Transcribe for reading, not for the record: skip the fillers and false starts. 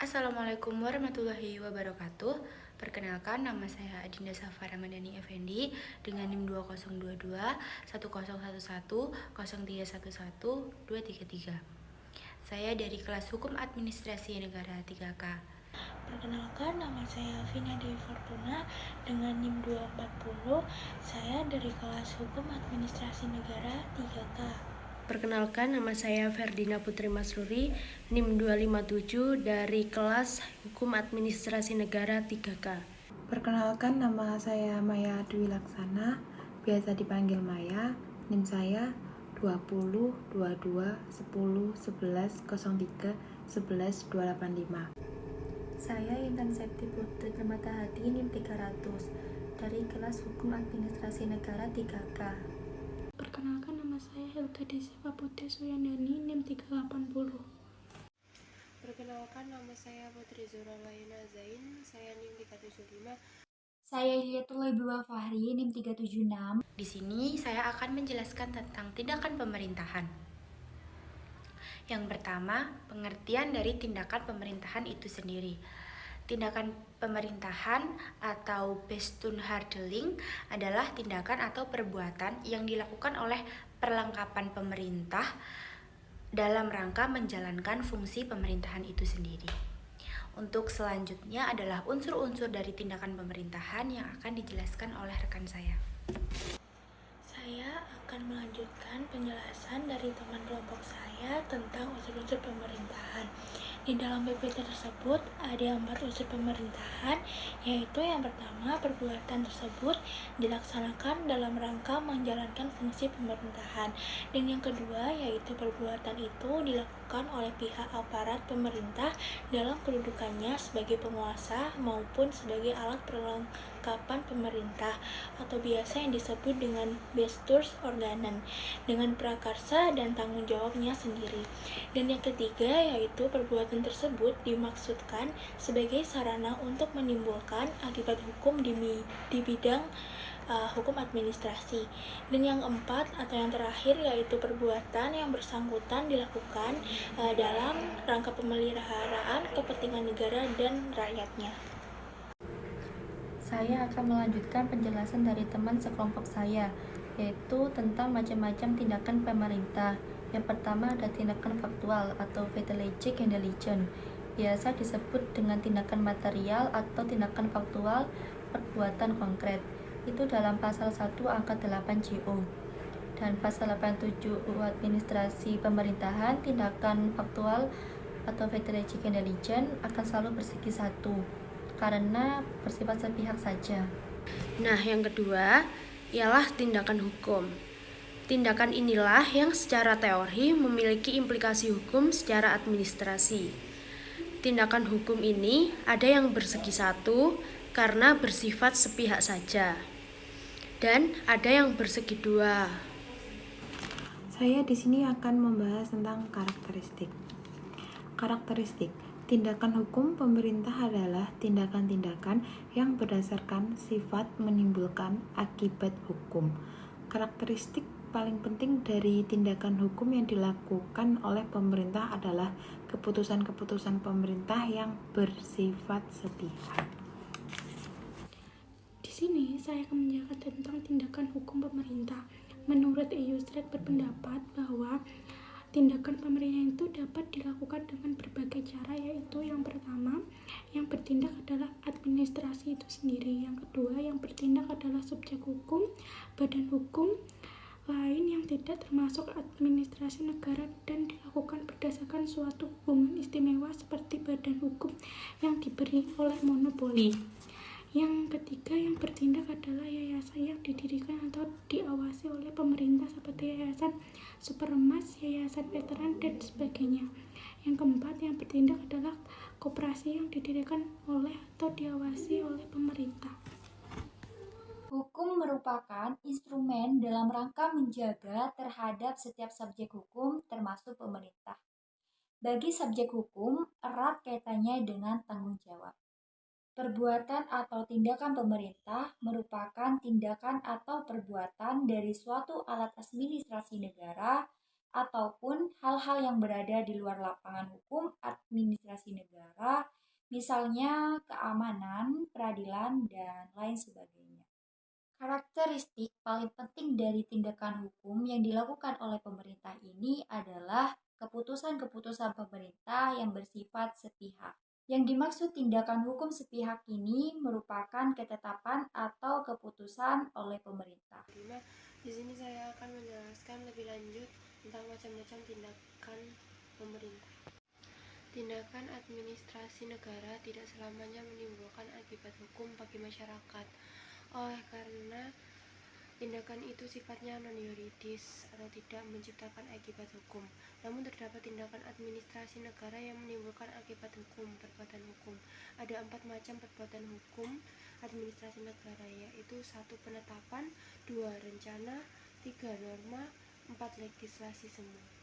Assalamualaikum warahmatullahi wabarakatuh. Perkenalkan, nama saya Adinda Safa Ramadhani Effendi dengan NIM 2022 1011 0311 233. Saya dari kelas Hukum Administrasi Negara 3K. Perkenalkan, nama saya Vina Dewi Fortuna dengan NIM 240. Saya dari kelas Hukum Administrasi Negara 3K. Perkenalkan, nama saya Ferdina Putri Masruri, NIM 257 dari kelas Hukum Administrasi Negara 3K. Perkenalkan, nama saya Maya Dwi Laksana, biasa dipanggil Maya. NIM saya 20 22 10 11 03 11 285. Saya Intan Septi Putri Permatahati NIM 300 dari kelas Hukum Administrasi Negara 3K. Perkenalkan, nama saya Helga Desiva Putri Suyandani NIM 380. Perkenalkan, nama saya Putri Zura Layuna Zain, saya NIM 375. Saya Iliatullah Ibu Fahri, NIM 376. Di sini saya akan menjelaskan tentang tindakan pemerintahan. Yang pertama, pengertian dari tindakan pemerintahan itu sendiri. Tindakan pemerintahan atau Bestuurhandeling adalah tindakan atau perbuatan yang dilakukan oleh perlengkapan pemerintah dalam rangka menjalankan fungsi pemerintahan itu sendiri. Untuk selanjutnya adalah unsur-unsur dari tindakan pemerintahan yang akan dijelaskan oleh rekan saya. Saya akan melanjutkan penjelasan dari teman kelompok saya tentang unsur-unsur pemerintahan. Di dalam PPT tersebut ada 4 unsur pemerintahan, yaitu yang pertama, perbuatan tersebut dilaksanakan dalam rangka menjalankan fungsi pemerintahan. Dan yang kedua, yaitu perbuatan itu dilakukan oleh pihak aparat pemerintah dalam kedudukannya sebagai penguasa maupun sebagai alat perlengkapan pemerintah, atau biasa yang disebut dengan Bestuursorganen, dengan prakarsa dan tanggung jawabnya sendiri. Dan yang ketiga, yaitu perbuatan tersebut dimaksudkan sebagai sarana untuk menimbulkan akibat hukum di bidang hukum administrasi. Dan yang keempat atau yang terakhir, yaitu perbuatan yang bersangkutan dilakukan dalam rangka pemeliharaan kepentingan negara dan rakyatnya. Saya akan melanjutkan penjelasan dari teman sekelompok saya, yaitu tentang macam-macam tindakan pemerintah. Yang pertama ada tindakan faktual atau Strategic Intelligence, biasa disebut dengan tindakan material atau tindakan faktual perbuatan konkret. Itu dalam pasal 1 angka 8 JO. Dan pasal 87 UU Administrasi Pemerintahan, tindakan faktual atau Strategic Intelligence akan selalu bersegi satu, karena bersifat sepihak saja. Nah, yang kedua ialah tindakan hukum. Tindakan inilah yang secara teori memiliki implikasi hukum secara administrasi. Tindakan hukum ini ada yang bersegi satu karena bersifat sepihak saja, dan ada yang bersegi dua. Saya di sini akan membahas tentang karakteristik. Karakteristik tindakan hukum pemerintah adalah tindakan-tindakan yang berdasarkan sifat menimbulkan akibat hukum. Karakteristik paling penting dari tindakan hukum yang dilakukan oleh pemerintah adalah keputusan-keputusan pemerintah yang bersifat sepihak. Di sini saya akan menjelaskan tentang tindakan hukum pemerintah. Menurut Eustrat berpendapat bahwa tindakan pemerintah itu dapat dilakukan dengan berbagai cara, yaitu yang pertama, yang bertindak adalah administrasi itu sendiri. Yang kedua, yang bertindak adalah subjek hukum, badan hukum lain yang tidak termasuk administrasi negara dan dilakukan berdasarkan suatu hubungan istimewa seperti badan hukum yang diberi oleh monopoli. Yang ketiga, yang bertindak adalah yayasan yang didirikan atau diawasi oleh pemerintah seperti Yayasan Supermas, Yayasan Veteran, dan sebagainya. Yang keempat, yang bertindak adalah koperasi yang didirikan oleh atau diawasi oleh pemerintah. Hukum merupakan instrumen dalam rangka menjaga terhadap setiap subjek hukum termasuk pemerintah. Bagi subjek hukum, erat kaitannya dengan tanggung jawab. Perbuatan atau tindakan pemerintah merupakan tindakan atau perbuatan dari suatu alat administrasi negara ataupun hal-hal yang berada di luar lapangan hukum administrasi negara, misalnya keamanan, peradilan, dan lain sebagainya. Karakteristik paling penting dari tindakan hukum yang dilakukan oleh pemerintah ini adalah keputusan-keputusan pemerintah yang bersifat sepihak. Yang dimaksud tindakan hukum sepihak ini merupakan ketetapan atau keputusan oleh pemerintah. Di sini saya akan menjelaskan lebih lanjut tentang macam-macam tindakan pemerintah. Tindakan administrasi negara tidak selamanya menimbulkan akibat hukum bagi masyarakat. Oleh karena tindakan itu sifatnya non-yuridis atau tidak menciptakan akibat hukum. Namun terdapat tindakan administrasi negara yang menimbulkan akibat hukum, perbuatan hukum. Ada 4 macam perbuatan hukum administrasi negara, yaitu 1. Penetapan, 2. Rencana, 3. Norma, 4. Legislasi semu.